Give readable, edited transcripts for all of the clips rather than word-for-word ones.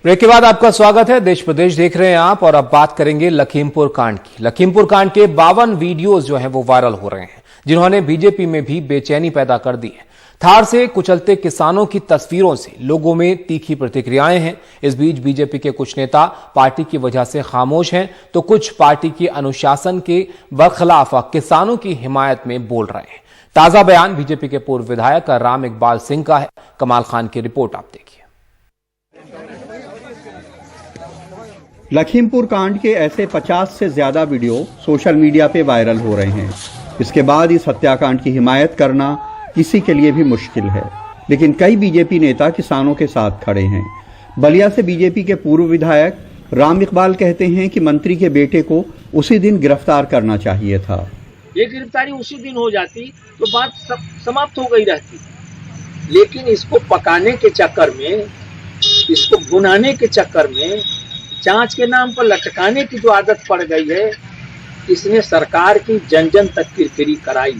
Break के बाद आपका स्वागत है। देश प्रदेश देख रहे हैं आप और अब बात करेंगे लखीमपुर कांड की। लखीमपुर कांड के 52 वीडियोस जो हैं वो वायरल हो रहे हैं, जिन्होंने बीजेपी में भी बेचैनी पैदा कर दी है। थार से कुचलते किसानों की तस्वीरों से लोगों में तीखी प्रतिक्रियाएं हैं। इस बीच बीजेपी के कुछ नेता पार्टी की वजह से खामोश हैं, तो कुछ पार्टी के अनुशासन के बरखिलाफ किसानों की हिमायत में बोल रहे हैं। ताजा बयान बीजेपी के पूर्व विधायक राम इकबाल सिंह का है। कमाल खान की रिपोर्ट आप देखिए। लखीमपुर कांड के ऐसे 50 से ज्यादा वीडियो सोशल मीडिया पे वायरल हो रहे हैं। इसके बाद इस हत्याकांड की हिमायत करना किसी के लिए भी मुश्किल है, लेकिन कई बीजेपी नेता किसानों के साथ खड़े हैं। बलिया से बीजेपी के पूर्व विधायक राम इकबाल कहते हैं कि मंत्री के बेटे को उसी दिन गिरफ्तार करना चाहिए था। ये गिरफ्तारी उसी दिन हो जाती तो बात समाप्त हो गई रहती, लेकिन इसको पकाने के चक्कर में, इसको भुनाने के चक्कर में, जांच के नाम पर लटकाने की जो आदत पड़ गई है, इसने सरकार की जन जन तक किरकिरी कराई।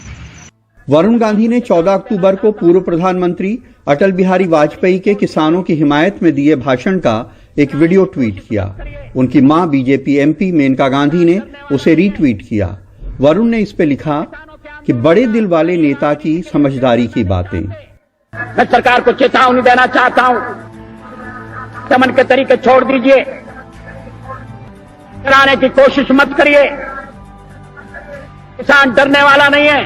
वरुण गांधी ने 14 अक्टूबर को पूर्व प्रधानमंत्री अटल बिहारी वाजपेयी के किसानों की हिमायत में दिए भाषण का एक वीडियो ट्वीट किया। उनकी मां बीजेपी एमपी मेनका गांधी ने उसे रीट्वीट किया। वरुण ने इस पे लिखा कि बड़े दिल वाले नेता की समझदारी की बातें। मैं सरकार को चेतावनी देना चाहता हूं, दमन के तरीके छोड़ दीजिए, कराने की कोशिश मत करिए। किसान डरने वाला नहीं है।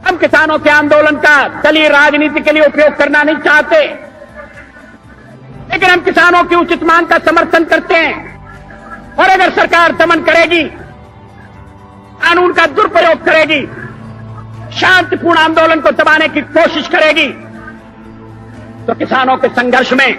हम किसानों के आंदोलन का दलीय राजनीति के लिए उपयोग करना नहीं चाहते, लेकिन हम किसानों की उचित मांग का समर्थन करते हैं। और अगर सरकार दमन करेगी, कानून का दुरुपयोग करेगी, शांतिपूर्ण आंदोलन को दबाने की कोशिश करेगी, तो किसानों के संघर्ष में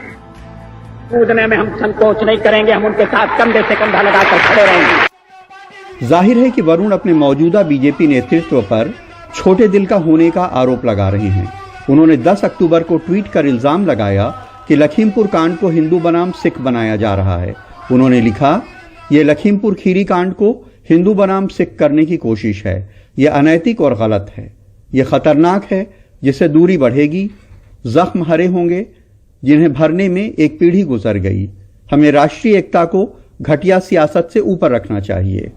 कूदने में हम संकोच नहीं करेंगे। हम उनके साथ कंधे से कंधा लगाकर खड़े रहेंगे। जाहिर है कि वरुण अपने मौजूदा बीजेपी नेतृत्व पर छोटे दिल का होने का आरोप लगा रहे हैं। उन्होंने 10 अक्टूबर को ट्वीट कर इल्जाम लगाया कि लखीमपुर कांड को हिंदू बनाम सिख बनाया जा रहा है। उन्होंने लिखा, ये लखीमपुर खीरी कांड को हिंदू बनाम सिख करने की कोशिश है। यह अनैतिक और गलत है। यह खतरनाक है, जिससे दूरी बढ़ेगी, जख्म हरे होंगे, जिन्हें भरने में एक पीढ़ी गुजर गई। हमें राष्ट्रीय एकता को घटिया सियासत से ऊपर रखना चाहिए।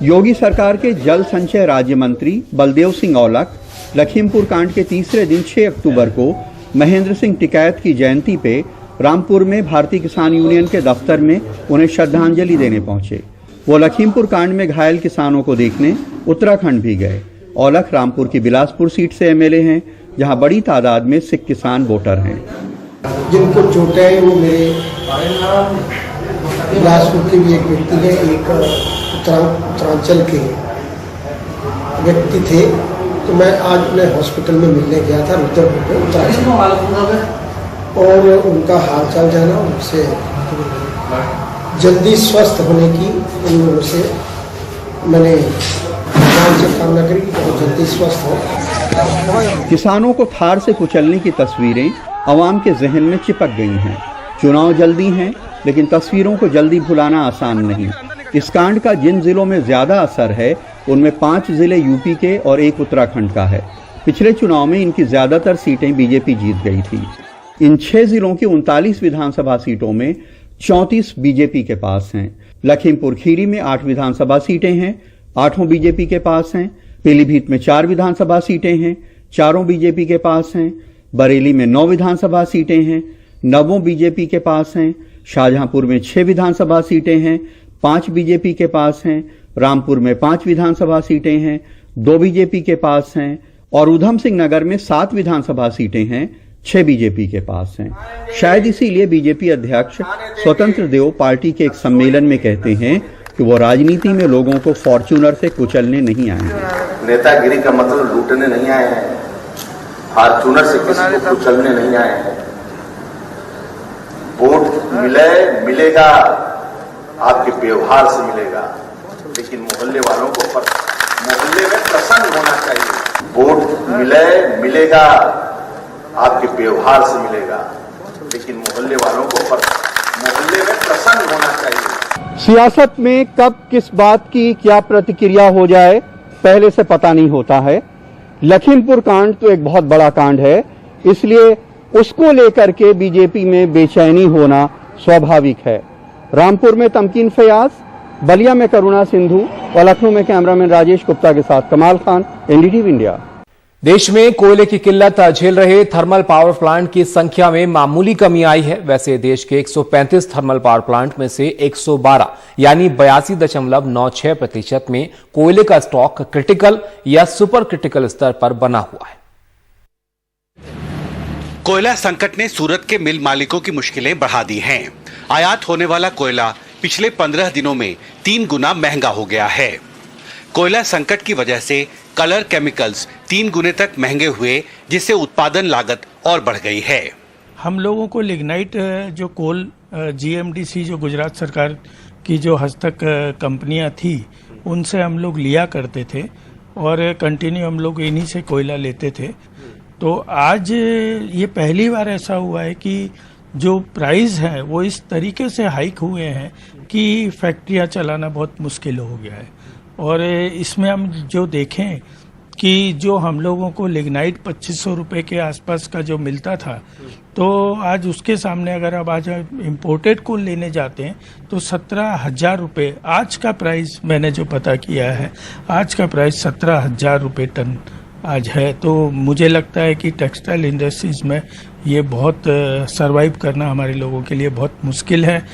योगी सरकार के जल संचय राज्य मंत्री बलदेव सिंह औलख लखीमपुर कांड के तीसरे दिन 6 अक्टूबर को महेंद्र सिंह टिकैत की जयंती पे रामपुर में भारतीय किसान यूनियन के दफ्तर में उन्हें श्रद्धांजलि देने पहुंचे। वो लखीमपुर कांड में घायल किसानों को देखने उत्तराखंड भी गए। औलख रामपुर की बिलासपुर सीट से एमएलए हैं, जहां बड़ी तादाद में सिख किसान वोटर हैं। जिनको चोटें हैं वो मेरे बिलासपुर के भी एक व्यक्ति है, एक उत्तरांचल के व्यक्ति थे। तो मैं आज उन्हें हॉस्पिटल में मिलने गया था रुद्रपुर में, उत्तराखंड, और उनका हालचाल जाना, उनसे जल्दी स्वस्थ होने की उन लोगों से मैंने भगवान से कामना करी कि बहुत जल्दी स्वस्थ हो। किसानों को थार से कुचलने की तस्वीरें अवाम के जहन में चिपक गई हैं। चुनाव जल्दी हैं, लेकिन तस्वीरों को जल्दी भुलाना आसान नहीं। इस कांड का जिन जिलों में ज्यादा असर है, उनमें 5 जिले यूपी के और 1 उत्तराखंड का है। पिछले चुनाव में इनकी ज्यादातर सीटें बीजेपी जीत गई थी। इन 6 जिलों की 39 विधानसभा सीटों में 34 बीजेपी के पास हैं। लखीमपुर खीरी में 8 विधानसभा सीटें हैं, 8 बीजेपी के पास हैं। पीलीभीत में 4 विधानसभा सीटें हैं, 4 बीजेपी के पास हैं। बरेली में 9 विधानसभा सीटें हैं, 9 बीजेपी के पास हैं। शाहजहांपुर में 6 विधानसभा सीटें हैं, 5 बीजेपी के पास हैं। रामपुर में 5 विधानसभा सीटें हैं, 2 बीजेपी के पास हैं। और उधम सिंह नगर में 7 विधानसभा सीटें हैं, 6 बीजेपी के पास हैं। शायद इसीलिए बीजेपी अध्यक्ष स्वतंत्र देव पार्टी के एक सम्मेलन में कहते हैं कि वो राजनीति में लोगों को फॉर्च्यूनर से कुचलने नहीं आए हैं। नेतागिरी का मतलब लूटने नहीं आए हैं, फॉर्च्यूनर से किसी को कुचलने नहीं आए हैं। वोट मिलेगा आपके व्यवहार से मिलेगा, लेकिन मोहल्ले वालों को मोहल्ले में प्रसन्न होना चाहिए। वोट मिलेगा आपके व्यवहार से मिलेगा, लेकिन मोहल्ले वालों को मोहल्ले में प्रसन्न होना चाहिए। सियासत में कब किस बात की क्या प्रतिक्रिया हो जाए पहले से पता नहीं होता है। लखीमपुर कांड तो एक बहुत बड़ा कांड है, इसलिए उसको लेकर के बीजेपी में बेचैनी होना स्वाभाविक है। रामपुर में तमकीन फयाज, बलिया में करुणा सिंधु और लखनऊ में कैमरामैन राजेश गुप्ता के साथ कमाल खान, एनडीटीवी इंडिया। देश में कोयले की किल्लत झेल रहे थर्मल पावर प्लांट की संख्या में मामूली कमी आई है। वैसे देश के 135 थर्मल पावर प्लांट में से 112 यानी 82.96% में कोयले का स्टॉक क्रिटिकल या सुपर क्रिटिकल स्तर पर बना हुआ है। कोयला संकट ने सूरत के मिल मालिकों की मुश्किलें बढ़ा दी हैं। आयात होने वाला कोयला पिछले 15 दिनों में 3 गुना महंगा हो गया है। कोयला संकट की वजह से कलर केमिकल्स 3 गुने तक महंगे हुए, जिससे उत्पादन लागत और बढ़ गई है। हम लोगों को लिग्नाइट जो कोल जीएमडीसी जो गुजरात सरकार की जो हस्तक कंपनियां थी, उनसे हम लोग लिया करते थे और कंटिन्यू हम लोग इन्हीं से कोयला लेते थे। तो आज ये पहली बार ऐसा हुआ है कि जो प्राइस है वो इस तरीके से हाइक हुए हैं कि फैक्ट्रियां चलाना बहुत मुश्किल हो गया है। और इसमें हम जो देखें कि जो हम लोगों को लिग्नाइट 2500 रुपये के आसपास का जो मिलता था, तो आज उसके सामने अगर आप आज इम्पोर्टेड कोल लेने जाते हैं तो 17,000 रुपये आज का प्राइस, मैंने जो पता किया है आज का प्राइस 17,000 रुपये टन आज है। तो मुझे लगता है कि टेक्सटाइल इंडस्ट्रीज में ये बहुत सरवाइव करना हमारे लोगों के लिए बहुत मुश्किल है।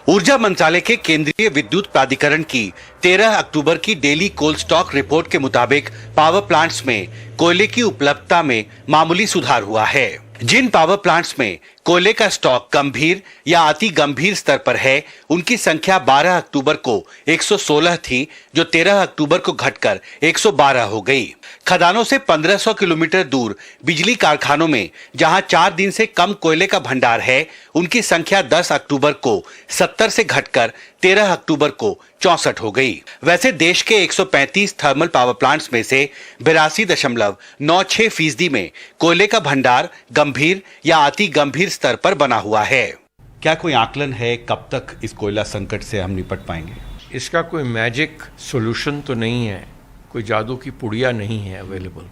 ऊर्जा मंत्रालय के केंद्रीय विद्युत प्राधिकरण की 13 अक्टूबर की डेली कोल स्टॉक रिपोर्ट के मुताबिक पावर प्लांट्स में कोयले की उपलब्धता में मामूली सुधार हुआ है। जिन पावर प्लांट्स में कोयले का स्टॉक गंभीर या अति गंभीर स्तर पर है, उनकी संख्या 12 अक्टूबर को 116 थी, जो 13 अक्टूबर को घटकर 112 हो गई। खदानों से 1500 किलोमीटर दूर बिजली कारखानों में जहां 4 दिन से कम कोयले का भंडार है, उनकी संख्या 10 अक्टूबर को 70 से घटकर 13 अक्टूबर को 64 हो गई। वैसे देश के 135 थर्मल पावर प्लांट्स में से 82.96% में कोयले का भंडार गंभीर या अति गंभीर स्तर पर बना हुआ है। क्या कोई आकलन है कब तक इस कोयला संकट से हम निपट पाएंगे? इसका कोई मैजिक सॉल्यूशन तो नहीं है, कोई जादू की पुड़िया नहीं है अवेलेबल,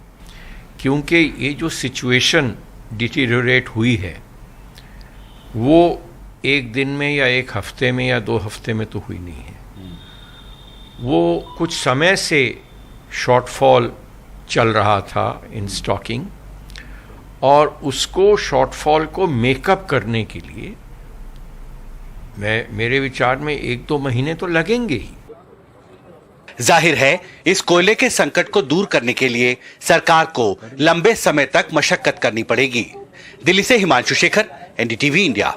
क्योंकि ये जो सिचुएशन डिटीरियोरेट हुई है वो एक दिन में या एक हफ्ते में या 2 हफ्ते में तो हुई नहीं है। वो कुछ समय से शॉर्टफॉल चल रहा था इन स्टॉकिंग, और उसको शॉर्टफॉल को मेकअप करने के लिए मेरे विचार में 1-2 महीने तो लगेंगे ही। जाहिर है इस कोयले के संकट को दूर करने के लिए सरकार को लंबे समय तक मशक्कत करनी पड़ेगी। दिल्ली से हिमांशु शेखर, एनडीटीवी इंडिया।